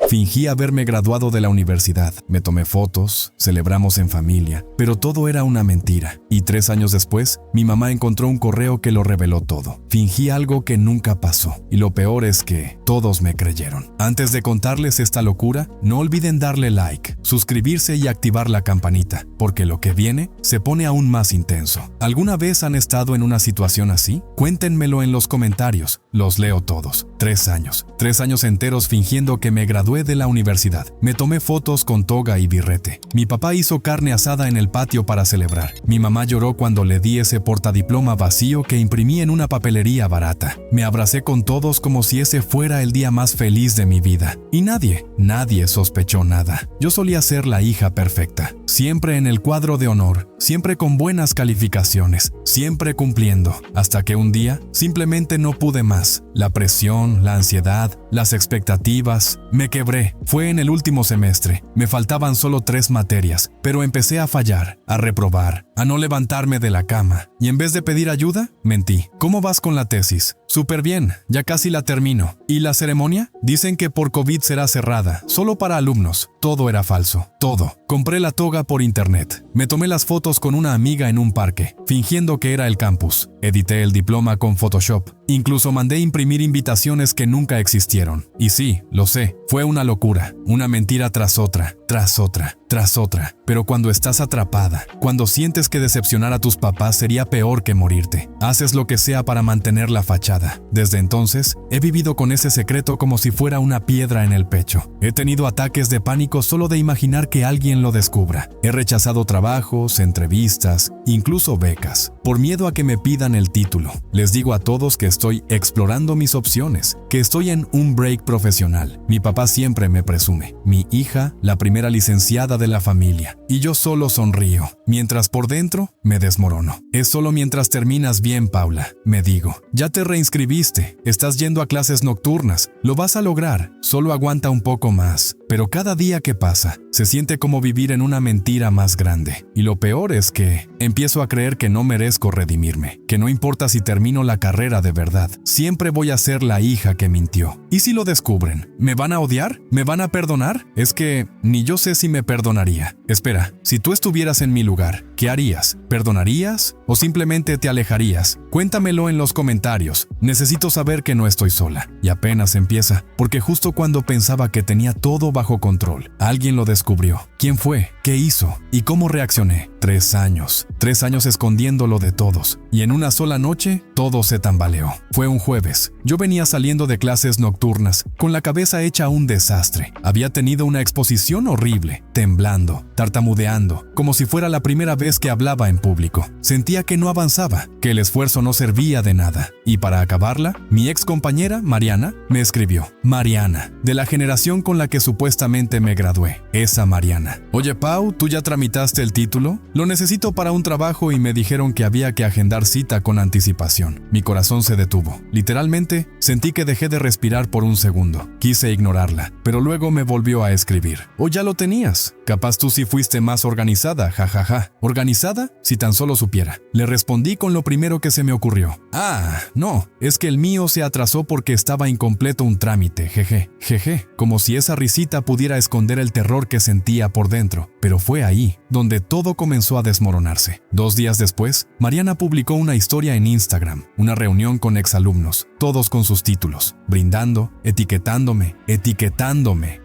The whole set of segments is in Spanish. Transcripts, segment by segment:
Fingí haberme graduado de la universidad. Me tomé fotos, celebramos en familia, pero todo era una mentira. Y 3 años después, mi mamá encontró un correo que lo reveló todo. Fingí algo que nunca pasó. Y lo peor es que todos me creyeron. Antes de contarles esta locura, no olviden darle like, suscribirse y activar la campanita, porque lo que viene se pone aún más intenso. ¿Alguna vez han estado en una situación así? Cuéntenmelo en los comentarios, los leo todos. 3 años. 3 años enteros fingiendo que me gradué de la universidad. Me tomé fotos con toga y birrete. Mi papá hizo carne asada en el patio para celebrar. Mi mamá lloró cuando le di ese portadiploma vacío que imprimí en una papelería barata. Me abracé con todos como si ese fuera el día más feliz de mi vida. Y nadie sospechó nada. Yo solía ser la hija perfecta. Siempre en el cuadro de honor. Siempre con buenas calificaciones. Siempre cumpliendo. Hasta que un día simplemente no pude más. La presión, la ansiedad, las expectativas. Me quebré. Fue en el último semestre. Me faltaban solo 3 materias, pero empecé a fallar, a reprobar, a no levantarme de la cama. Y en vez de pedir ayuda, mentí. ¿Cómo vas con la tesis? Súper bien, ya casi la termino. ¿Y la ceremonia? Dicen que por COVID será cerrada, solo para alumnos. Todo era falso, todo. Compré la toga por internet. Me tomé las fotos con una amiga en un parque, fingiendo que era el campus. Edité el diploma con Photoshop. Incluso mandé imprimir invitaciones que nunca existieron. Y sí, lo sé, fue una locura, una mentira tras otra, tras otra, tras otra. Pero cuando estás atrapada, cuando sientes que decepcionar a tus papás sería peor que morirte, haces lo que sea para mantener la fachada. Desde entonces, he vivido con ese secreto como si fuera una piedra en el pecho. He tenido ataques de pánico solo de imaginar que alguien lo descubra. He rechazado trabajos, entrevistas, incluso becas, por miedo a que me pidan el título. Les digo a todos que estoy explorando mis opciones, que estoy en un break profesional. Mi papá siempre me presume. Mi hija, la primera licenciada de la familia. Y yo solo sonrío, mientras por dentro me desmorono. Es solo mientras terminas bien, Paula, me digo. Ya te reinscribiste, estás yendo a clases nocturnas, lo vas a lograr, solo aguanta un poco más. Pero cada día que pasa, se siente como vivir en una mentira más grande. Y lo peor es que empiezo a creer que no merezco redimirme, que no importa si termino la carrera de verdad, siempre voy a ser la hija que mintió. ¿Y si lo descubren? ¿Me van a odiar? ¿Me van a perdonar? Es que ni yo sé si me perdonaría. Espera, si tú estuvieras en mi lugar, ¿qué harías? ¿Perdonarías o simplemente te alejarías? Cuéntamelo en los comentarios. Necesito saber que no estoy sola. Y apenas empieza, porque justo cuando pensaba que tenía todo bajo control, alguien lo descubrió. ¿Quién fue? ¿Qué hizo? ¿Y cómo reaccioné? 3 años. 3 años escondiéndolo de todos. Y en una sola noche, todo se tambaleó. Fue un jueves. Yo venía saliendo de clases nocturnas, con la cabeza hecha un desastre. Había tenido una exposición horrible, temblando, tartamudeando, como si fuera la primera vez que hablaba en público. Sentía que no avanzaba, que el esfuerzo no servía de nada. Y para acabarla, mi ex compañera, Mariana, me escribió. Mariana, de la generación con la que supuestamente me gradué. Esa Mariana. Oye, Pau, ¿tú ya tramitaste el título? Lo necesito para un trabajo y me dijeron que había que agendar cita con anticipación. Mi corazón se detuvo. Literalmente, sentí que dejé de respirar por un segundo. Quise ignorarla, pero luego me volvió a escribir. ¿O ya lo tenías? Capaz tú sí fuiste más organizada, jajaja. ¿Organizada? Si tan solo supiera. Le respondí con lo primero que se me ocurrió. Ah, no, es que el mío se atrasó porque estaba incompleto un trámite, jeje. Jeje, como si esa risita pudiera esconder el terror que sentía por dentro. Pero fue ahí donde todo comenzó a desmoronarse. 2 días después, Mariana publicó una historia en Instagram, una reunión con exalumnos, todos con sus títulos, brindando, etiquetándome.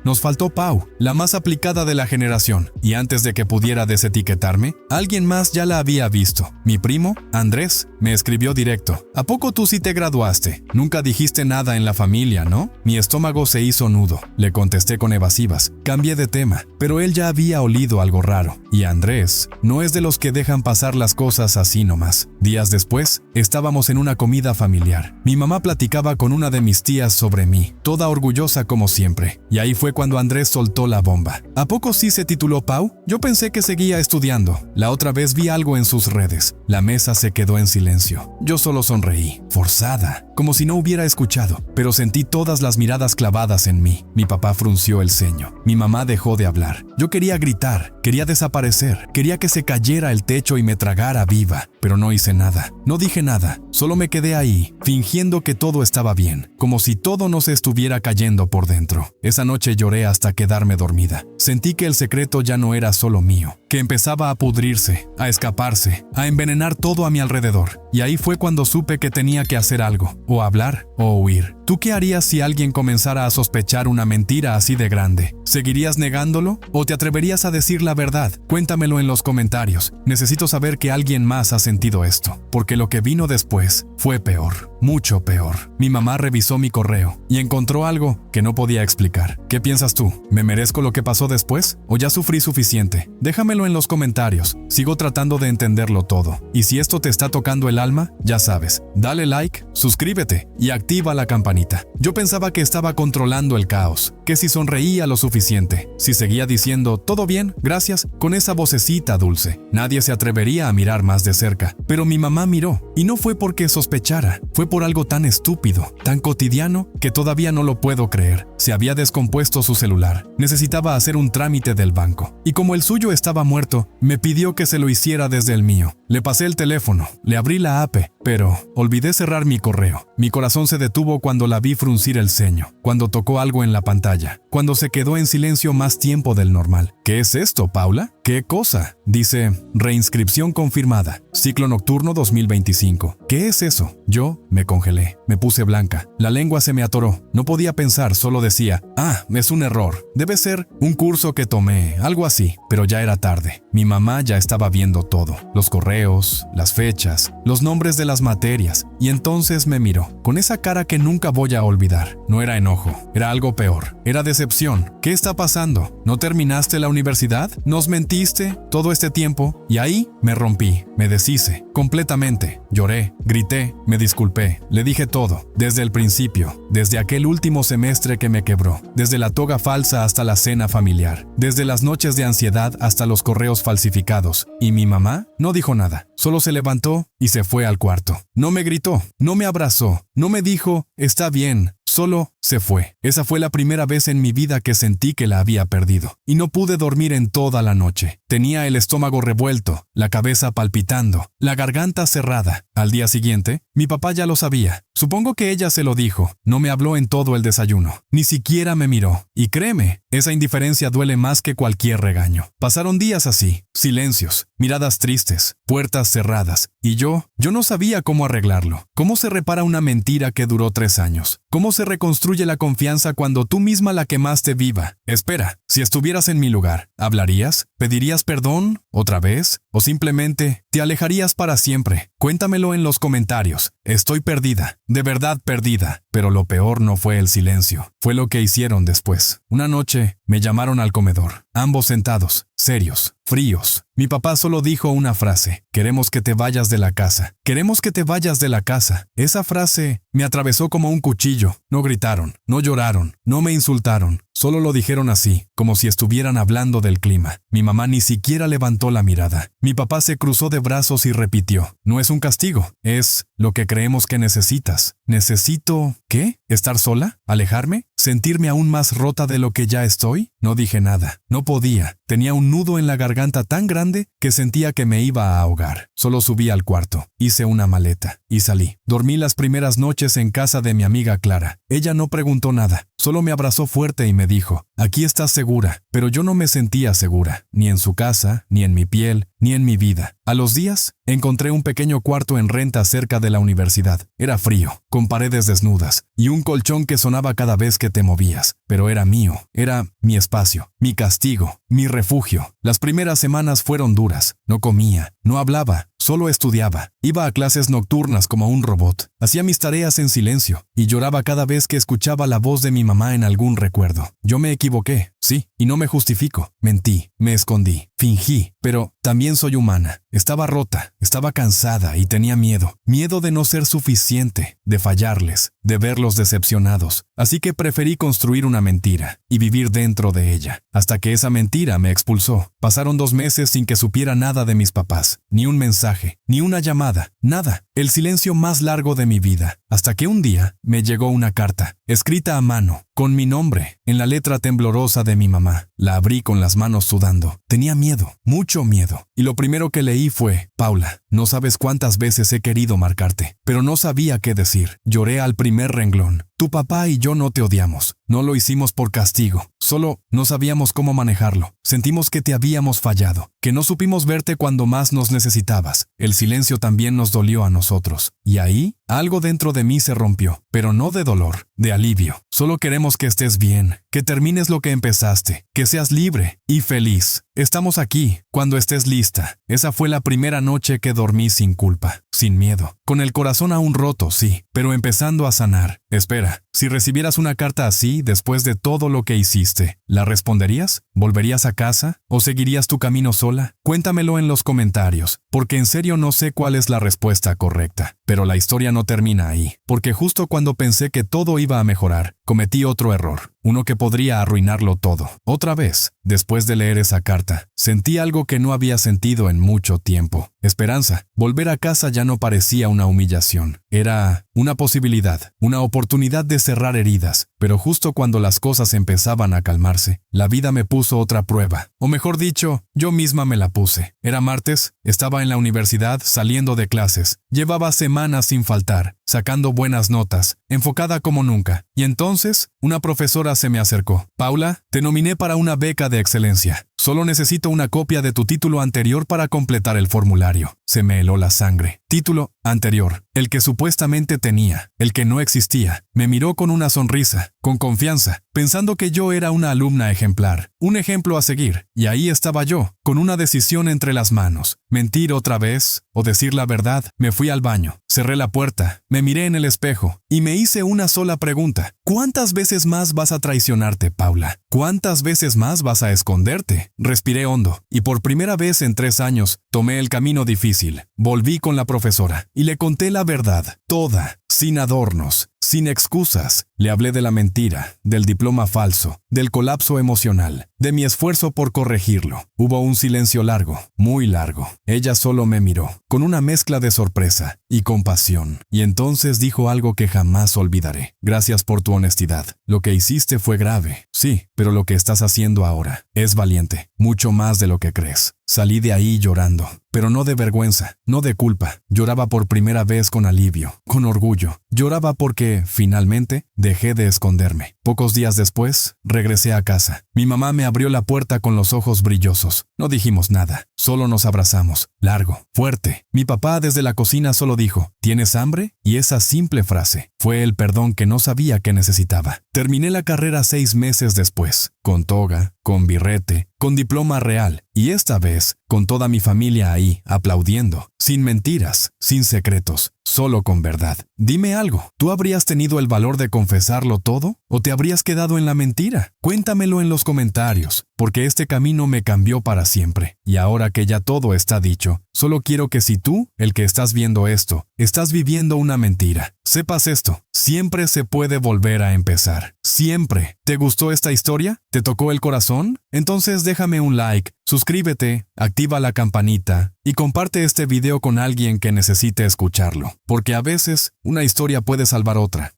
Nos faltó Pau, la más aplicada de la generación, y antes de que pudiera desetiquetarme, alguien más ya la había visto. Mi primo, Andrés, me escribió directo. ¿A poco tú sí te graduaste? Nunca dijiste nada en la familia, ¿no? Mi estómago se hizo nudo. Le contesté con evasivas. Cambié de tema, pero él ya había olido algo raro. Y Andrés no es de los que dejan pasar las cosas así nomás. Días después, estábamos en una comida familiar. Mi mamá platicaba con una de mis tías sobre mí, toda orgullosa como siempre. Y ahí fue cuando Andrés soltó la bomba. ¿A poco sí se tituló Pau? Yo pensé que seguía estudiando. La otra vez vi algo en sus redes. La mesa se quedó en silencio. Yo solo sonreí. Forzada. como si no hubiera escuchado, pero sentí todas las miradas clavadas en mí. Mi papá frunció el ceño. Mi mamá dejó de hablar. Yo quería gritar, quería desaparecer, quería que se cayera el techo y me tragara viva, pero no hice nada. No dije nada, solo me quedé ahí, fingiendo que todo estaba bien, como si todo no se estuviera cayendo por dentro. Esa noche lloré hasta quedarme dormida. Sentí que el secreto ya no era solo mío, que empezaba a pudrirse, a escaparse, a envenenar todo a mi alrededor. Y ahí fue cuando supe que tenía que hacer algo, o hablar o huir. ¿Tú qué harías si alguien comenzara a sospechar una mentira así de grande? ¿Seguirías negándolo o te atreverías a decir la verdad? Cuéntamelo en los comentarios. Necesito saber que alguien más ha sentido esto, porque lo que vino después fue peor, mucho peor. Mi mamá revisó mi correo y encontró algo que no podía explicar. ¿Qué piensas tú? ¿Me merezco lo que pasó después o ya sufrí suficiente? Déjamelo en los comentarios. Sigo tratando de entenderlo todo. Y si esto te está tocando el alma, ya sabes, dale like, suscríbete y activa la campanita. Yo pensaba que estaba controlando el caos, que si sonreía lo suficiente, si seguía diciendo «todo bien, gracias», con esa vocecita dulce, nadie se atrevería a mirar más de cerca. Pero mi mamá miró, y no fue porque sospechara, fue por algo tan estúpido, tan cotidiano, que todavía no lo puedo creer. Se había descompuesto su celular, necesitaba hacer un trámite del banco, y como el suyo estaba muerto, me pidió que se lo hiciera desde el mío. Le pasé el teléfono, le abrí la app, pero olvidé cerrar mi correo. Mi corazón se detuvo cuando la vi fruncir el ceño, cuando tocó algo en la pantalla, cuando se quedó en silencio más tiempo del normal. ¿Qué es esto, Paula? ¿Qué cosa? Dice, reinscripción confirmada, ciclo nocturno 2025. ¿Qué es eso? Yo me congelé, me puse blanca, la lengua se me atoró, no podía pensar, solo decía, es un error, debe ser un curso que tomé, algo así, pero ya era tarde. Mi mamá ya estaba viendo todo, los correos, las fechas, los nombres de las materias, y entonces me miró, con esa cara que nunca voy a olvidar. No era enojo, era algo peor, era decepción. ¿Qué está pasando? ¿No terminaste la universidad? ¿Nos mentiste todo este tiempo? Y ahí me rompí, me deshice, completamente. Lloré, grité, me disculpé, le dije todo, desde el principio, desde aquel último semestre que me quebró, desde la toga falsa hasta la cena familiar, desde las noches de ansiedad hasta los correos falsificados. Y mi mamá no dijo nada, solo se levantó y se fue al cuarto. No me gritó, no me abrazó, no me dijo, está bien, solo se fue. Esa fue la primera vez en mi vida que sentí que la había perdido. Y no pude dormir en toda la noche. Tenía el estómago revuelto, la cabeza palpitando, la garganta cerrada. Al día siguiente, mi papá ya lo sabía. Supongo que ella se lo dijo. No me habló en todo el desayuno. Ni siquiera me miró. Y créeme, esa indiferencia duele más que cualquier regaño. Pasaron días así, silencios, miradas tristes, puertas cerradas. Y yo no sabía cómo arreglarlo. ¿Cómo se repara una mentira que duró 3 años? ¿Cómo se reconstruye la confianza cuando tú misma la quemaste viva? Espera, si estuvieras en mi lugar, ¿hablarías? ¿Pedirías perdón? ¿Otra vez? ¿O simplemente te alejarías para siempre? Cuéntamelo en los comentarios. Estoy perdida, de verdad perdida. Pero lo peor no fue el silencio, fue lo que hicieron después. Una noche me llamaron al comedor, ambos sentados, serios, fríos. Mi papá solo dijo una frase: queremos que te vayas de la casa. Queremos que te vayas de la casa. Esa frase me atravesó como un cuchillo. No gritaron, no lloraron, no me insultaron. Solo lo dijeron así, como si estuvieran hablando del clima. Mi mamá ni siquiera levantó la mirada. Mi papá se cruzó de brazos y repitió: no es un castigo, es lo que creemos que necesitas. ¿Necesito qué? ¿Estar sola? ¿Alejarme? ¿Sentirme aún más rota de lo que ya estoy? No dije nada. No podía. Tenía un nudo en la garganta tan grande que sentía que me iba a ahogar. Solo subí al cuarto, hice una maleta y salí. Dormí las primeras noches en casa de mi amiga Clara. Ella no preguntó nada, solo me abrazó fuerte y me dijo: aquí estás segura. Pero yo no me sentía segura, ni en su casa, ni en mi piel, ni en mi vida. A los días, encontré un pequeño cuarto en renta cerca de la universidad. Era frío, con paredes desnudas, y un colchón que sonaba cada vez que te movías. Pero era mío, era mi espacio, mi castigo, mi refugio. Las primeras semanas fueron duras. No comía, no hablaba, solo estudiaba. Iba a clases nocturnas como un robot. Hacía mis tareas en silencio, y lloraba cada vez que escuchaba la voz de mi mamá en algún recuerdo. Yo me equivoqué. Sí, y no me justifico. Mentí, me escondí, fingí, pero también soy humana. Estaba rota, estaba cansada y tenía miedo. Miedo de no ser suficiente, de fallarles, de verlos decepcionados. Así que preferí construir una mentira y vivir dentro de ella, hasta que esa mentira me expulsó. Pasaron 2 meses sin que supiera nada de mis papás, ni un mensaje, ni una llamada, nada. El silencio más largo de mi vida, hasta que un día me llegó una carta, escrita a mano, con mi nombre, en la letra temblorosa de mi mamá. La abrí con las manos sudando. Tenía miedo, mucho miedo. Y lo primero que leí fue: Paula, no sabes cuántas veces he querido marcarte, pero no sabía qué decir. Lloré al primer renglón. Tu papá y yo no te odiamos. No lo hicimos por castigo. Solo no sabíamos cómo manejarlo. Sentimos que te habíamos fallado, que no supimos verte cuando más nos necesitabas. El silencio también nos dolió a nosotros. Y ahí, algo dentro de mí se rompió, pero no de dolor, de alivio. Solo queremos que estés bien, que termines lo que empezaste, que seas libre y feliz. Estamos aquí, cuando estés lista. Esa fue la primera noche que dormí sin culpa, sin miedo, con el corazón aún roto, sí, pero empezando a sanar. Espera, si recibieras una carta así después de todo lo que hiciste, ¿la responderías? ¿Volverías a casa? ¿O seguirías tu camino sola? Cuéntamelo en los comentarios, porque en serio no sé cuál es la respuesta correcta. Pero la historia no termina ahí, porque justo cuando pensé que todo iba a mejorar, cometí otro error, uno que podría arruinarlo todo. Otra vez, después de leer esa carta, sentí algo que no había sentido en mucho tiempo. Esperanza. Volver a casa ya no parecía una humillación. Era una posibilidad, una oportunidad de cerrar heridas. Pero justo cuando las cosas empezaban a calmarse, la vida me puso otra prueba. O mejor dicho, yo misma me la puse. Era martes, estaba en la universidad saliendo de clases. Llevaba semanas sin faltar, sacando buenas notas, enfocada como nunca. Y entonces, una profesora se me acercó. Paula, te nominé para una beca de excelencia. Solo necesito una copia de tu título anterior para completar el formulario. Se me heló la sangre. Título anterior, el que supuestamente tenía, el que no existía. Me miró con una sonrisa, con confianza, pensando que yo era una alumna ejemplar, un ejemplo a seguir. Y ahí estaba yo, con una decisión entre las manos. Mentir otra vez o decir la verdad. Me fui al baño, cerré la puerta, me miré en el espejo y me hice una sola pregunta. ¿Cuántas veces más vas a traicionarte, Paula? ¿Cuántas veces más vas a esconderte? Respiré hondo y por primera vez en 3 años tomé el camino difícil. Volví con la profesora y le conté la verdad, toda, sin adornos, sin excusas. Le hablé de la mentira, del diploma falso, del colapso emocional, de mi esfuerzo por corregirlo. Hubo un silencio largo, muy largo. Ella solo me miró, con una mezcla de sorpresa y compasión. Y entonces dijo algo que jamás olvidaré. Gracias por tu honestidad. Lo que hiciste fue grave, sí, pero lo que estás haciendo ahora es valiente, mucho más de lo que crees. Salí de ahí llorando, pero no de vergüenza, no de culpa. Lloraba por primera vez con alivio, con orgullo. Lloraba porque, finalmente, dejé de esconderme. Pocos días después, regresé a casa. Mi mamá me abrió la puerta con los ojos brillosos. No dijimos nada, solo nos abrazamos, largo, fuerte. Mi papá desde la cocina solo dijo: ¿tienes hambre? Y esa simple frase fue el perdón que no sabía que necesitaba. Terminé la carrera 6 meses después, con toga, con birrete, con diploma real, y esta vez, con toda mi familia ahí, aplaudiendo, sin mentiras, sin secretos, solo con verdad. Dime algo, ¿tú habrías tenido el valor de confesarlo todo? ¿O te habrías quedado en la mentira? Cuéntamelo en los comentarios, porque este camino me cambió para siempre. Y ahora que ya todo está dicho, solo quiero que si tú, el que estás viendo esto, estás viviendo una mentira, sepas esto: siempre se puede volver a empezar. Siempre. ¿Te gustó esta historia? ¿Te tocó el corazón? Entonces déjame un like, suscríbete, activa la campanita y comparte este video con alguien que necesite escucharlo, porque a veces una historia puede salvar otra.